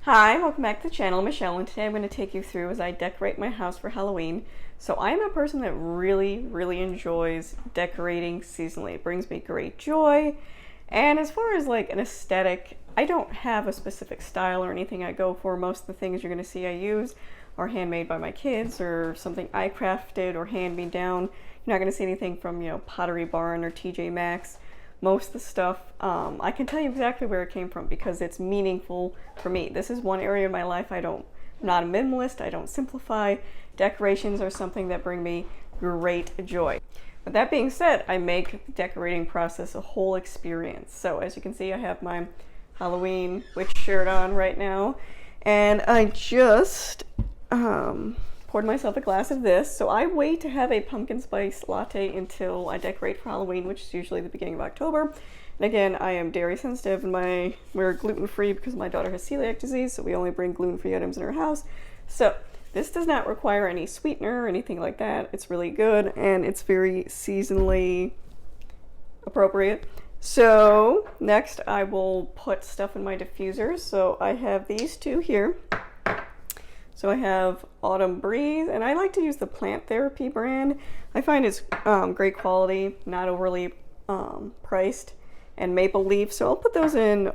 Hi, welcome back to the channel. Michelle, and today I'm going to take you through as I decorate my house for Halloween. So I am a person that really enjoys decorating seasonally. It brings me great joy. And as far as like an aesthetic, I don't have a specific style or anything I go for. Most of the things you're going to see I use are handmade by my kids or something I crafted or hand me down. You're not going to see anything from, Pottery Barn or TJ Maxx. Most of the stuff, I can tell you exactly where it came from because it's meaningful for me. This is one area of my life I'm not a minimalist, I don't simplify. Decorations are something that bring me great joy. But that being said, I make the decorating process a whole experience. So as you can see, I have my Halloween witch shirt on right now, and I just poured myself a glass of this. So I wait to have a pumpkin spice latte until I decorate for Halloween, which is usually the beginning of October. And again, I am dairy sensitive and we're gluten-free because my daughter has celiac disease, so we only bring gluten-free items in our house. So this does not require any sweetener or anything like that. It's really good and it's very seasonally appropriate. So next I will put stuff in my diffusers. So I have these two here. So I have Autumn Breeze, and I like to use the Plant Therapy brand. I find it's great quality, not overly priced, and Maple Leaf. So I'll put those in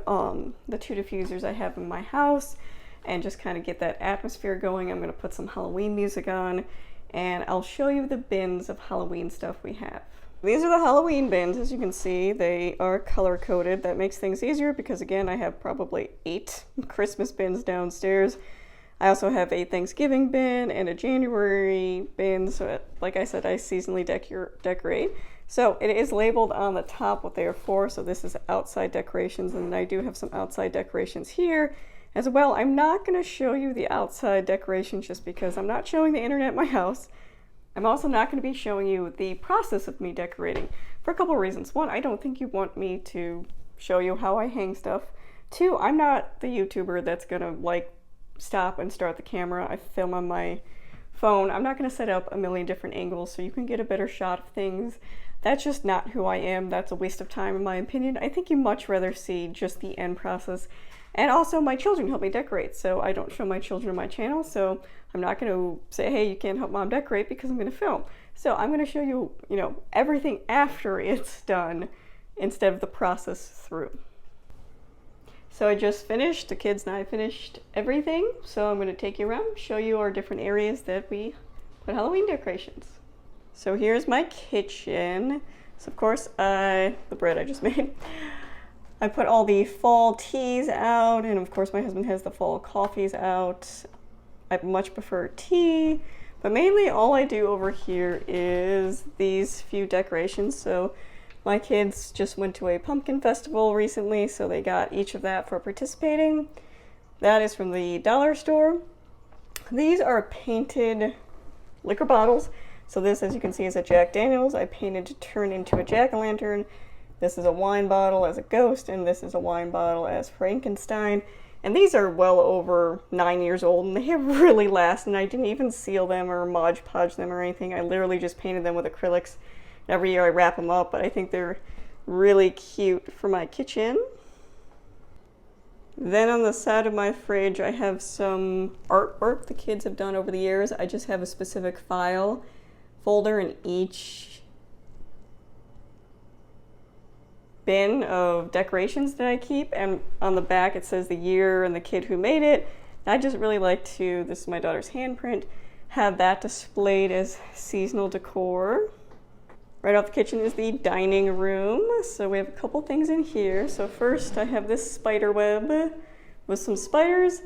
the two diffusers I have in my house and just kind of get that atmosphere going. I'm going to put some Halloween music on, and I'll show you the bins of Halloween stuff we have. These are the Halloween bins. As you can see, they are color coded. That makes things easier because, again, I have probably 8 Christmas bins downstairs. I also have a Thanksgiving bin and a January bin, so like I said, I seasonally decorate. So it is labeled on the top what they are for, so this is outside decorations, and I do have some outside decorations here as well. I'm not going to show you the outside decorations just because I'm not showing the internet in my house. I'm also not going to be showing you the process of me decorating for a couple of reasons. One, I don't think you want me to show you how I hang stuff. Two, I'm not the YouTuber that's going to stop and start the camera. I film on my phone. I'm not going to set up a million different angles so you can get a better shot of things. That's just not who I am. That's a waste of time in my opinion. I think you much rather see just the end process. And also my children help me decorate, so I don't show my children on my channel, so I'm not going to say, hey, you can't help mom decorate because I'm going to film. So I'm going to show you, everything after it's done instead of the process through. So I just finished, the kids and I finished everything, so I'm going to take you around, show you our different areas that we put Halloween decorations. So here's my kitchen. So of course, the bread I just made. I put all the fall teas out, and of course my husband has the fall coffees out. I much prefer tea, but mainly all I do over here is these few decorations. So my kids just went to a pumpkin festival recently, so they got each of that for participating. That is from the dollar store. These are painted liquor bottles. So this, as you can see, is a Jack Daniels. I painted to turn into a jack-o'-lantern. This is a wine bottle as a ghost, and this is a wine bottle as Frankenstein. And these are well over 9 years old, and they have really lasted, and I didn't even seal them or Mod Podge them or anything. I literally just painted them with acrylics. Every year I wrap them up, but I think they're really cute for my kitchen. Then on the side of my fridge, I have some artwork the kids have done over the years. I just have a specific file folder in each bin of decorations that I keep, and on the back it says the year and the kid who made it. I just really like to, this is my daughter's handprint, have that displayed as seasonal decor. Right off the kitchen is the dining room. So we have a couple things in here. So first I have this spider web with some spiders.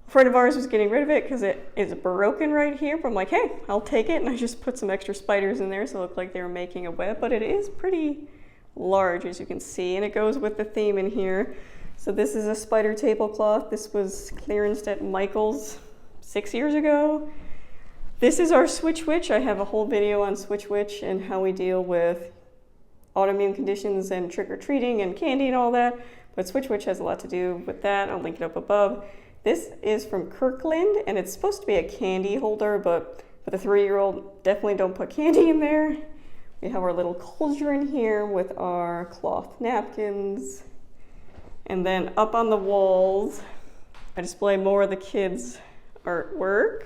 A friend of ours was getting rid of it because it is broken right here. But I'm like, hey, I'll take it. And I just put some extra spiders in there so it looked like they were making a web. But it is pretty large, as you can see. And it goes with the theme in here. So this is a spider tablecloth. This was clearanced at Michael's 6 years ago. This is our Switch Witch. I have a whole video on Switch Witch and how we deal with autoimmune conditions and trick-or-treating and candy and all that. But Switch Witch has a lot to do with that. I'll link it up above. This is from Kirkland, and it's supposed to be a candy holder, but for the 3-year-old, definitely don't put candy in there. We have our little cauldron here with our cloth napkins. And then up on the walls, I display more of the kids' artwork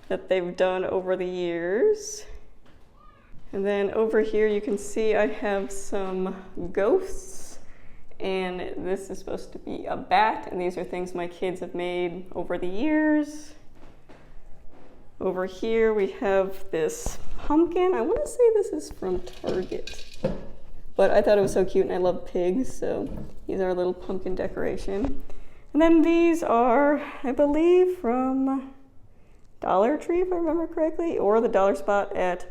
that they've done over the years. And then over here you can see I have some ghosts, and this is supposed to be a bat, and these are things my kids have made over the years. Over here we have this pumpkin. I want to say this is from Target, but I thought it was so cute and I love pigs, so these are a little pumpkin decoration. And then these are, I believe, from Dollar Tree, if I remember correctly, or the dollar spot at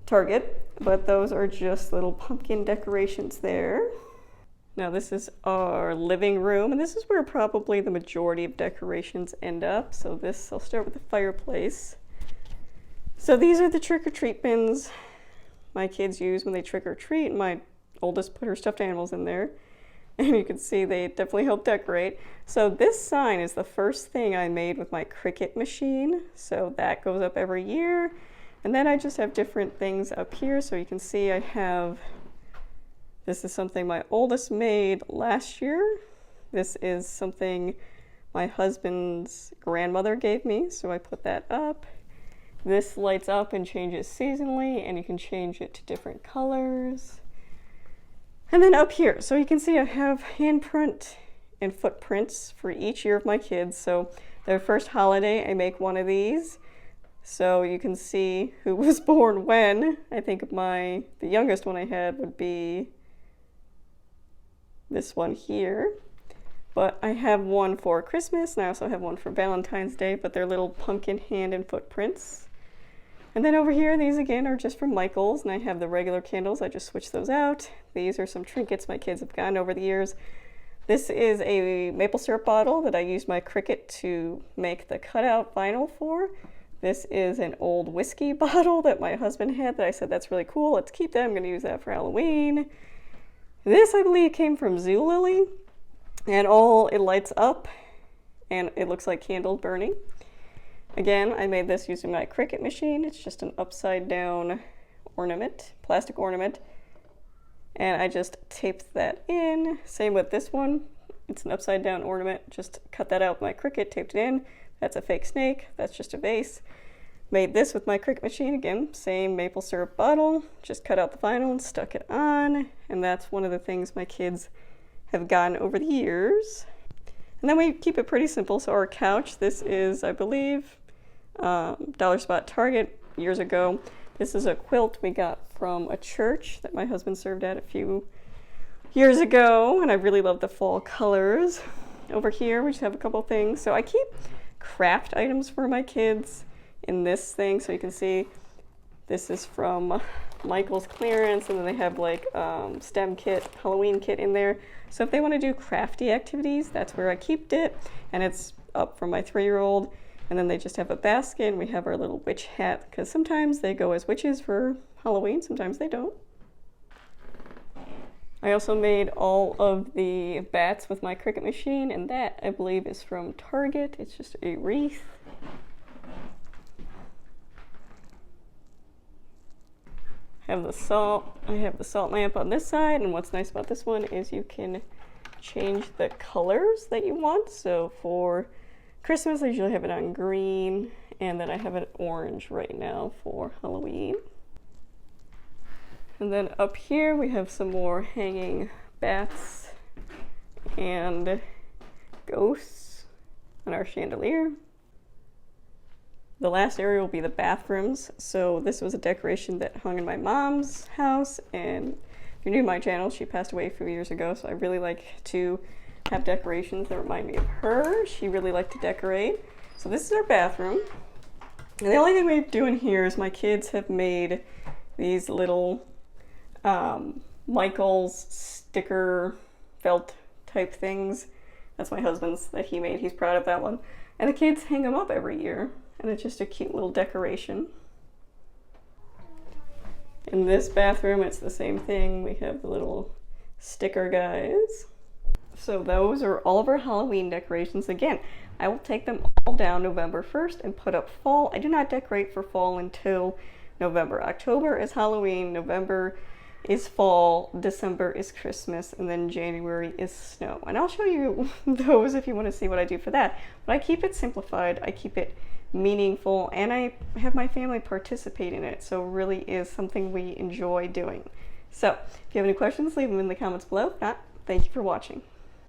Target, but those are just little pumpkin decorations there. Now this is our living room, and this is where probably the majority of decorations end up. So I'll start with the fireplace. So these are the trick-or-treat bins my kids use when they trick-or-treat, and my oldest put her stuffed animals in there. And you can see they definitely help decorate. So this sign is the first thing I made with my Cricut machine. So that goes up every year. And then I just have different things up here. So you can see this is something my oldest made last year. This is something my husband's grandmother gave me, so I put that up. This lights up and changes seasonally, and you can change it to different colors. And then up here, so you can see I have handprint and footprints for each year of my kids. So their first holiday, I make one of these. So you can see who was born when. I think the youngest one I had would be this one here. But I have one for Christmas, and I also have one for Valentine's Day, but they're little pumpkin hand and footprints. And then over here, these again are just from Michaels, and I have the regular candles. I just switched those out. These are some trinkets my kids have gotten over the years. This is a maple syrup bottle that I used my Cricut to make the cutout vinyl for. This is an old whiskey bottle that my husband had that I said, that's really cool, let's keep that. I'm going to use that for Halloween. This, I believe, came from Zulily, and it lights up, and it looks like candles burning. Again, I made this using my Cricut machine. It's just an upside down ornament, plastic ornament, and I just taped that in. Same with this one. It's an upside down ornament. Just cut that out with my Cricut, taped it in. That's a fake snake. That's just a vase. Made this with my Cricut machine. Again, same maple syrup bottle. Just cut out the vinyl and stuck it on. And that's one of the things my kids have gotten over the years. And then we keep it pretty simple. So our couch, this is, I believe, Dollar Spot Target years ago. This is a quilt we got from a church that my husband served at a few years ago, and I really love the fall colors. Over here we just have a couple things. So I keep craft items for my kids in this thing. So you can see this is from Michael's clearance, and then they have like STEM kit, Halloween kit in there. So if they want to do crafty activities, that's where I kept it, and it's up for my 3-year-old. And then they just have a basket, and we have our little witch hat, because sometimes they go as witches for Halloween, sometimes they don't. I also made all of the bats with my Cricut machine, and that, I believe, is from Target. It's just a wreath. I have the salt lamp on this side, and what's nice about this one is you can change the colors that you want. So for Christmas, I usually have it on green, and then I have it orange right now for Halloween. And then up here we have some more hanging bats and ghosts on our chandelier. The last area will be the bathrooms. So this was a decoration that hung in my mom's house, and if you're new to my channel, she passed away a few years ago, so I really like to have decorations that remind me of her. She really liked to decorate. So this is our bathroom. And the only thing we do in here is my kids have made these little Michael's sticker felt type things. That's my husband's that he made. He's proud of that one. And the kids hang them up every year. And it's just a cute little decoration. In this bathroom, it's the same thing. We have the little sticker guys. So those are all of our Halloween decorations. Again, I will take them all down November 1st and put up fall. I do not decorate for fall until November. October is Halloween. November, is fall, December is Christmas, and then January is snow. And I'll show you those if you want to see what I do for that. But I keep it simplified, I keep it meaningful, and I have my family participate in it, so it really is something we enjoy doing. So if you have any questions, leave them in the comments below. If not, thank you for watching.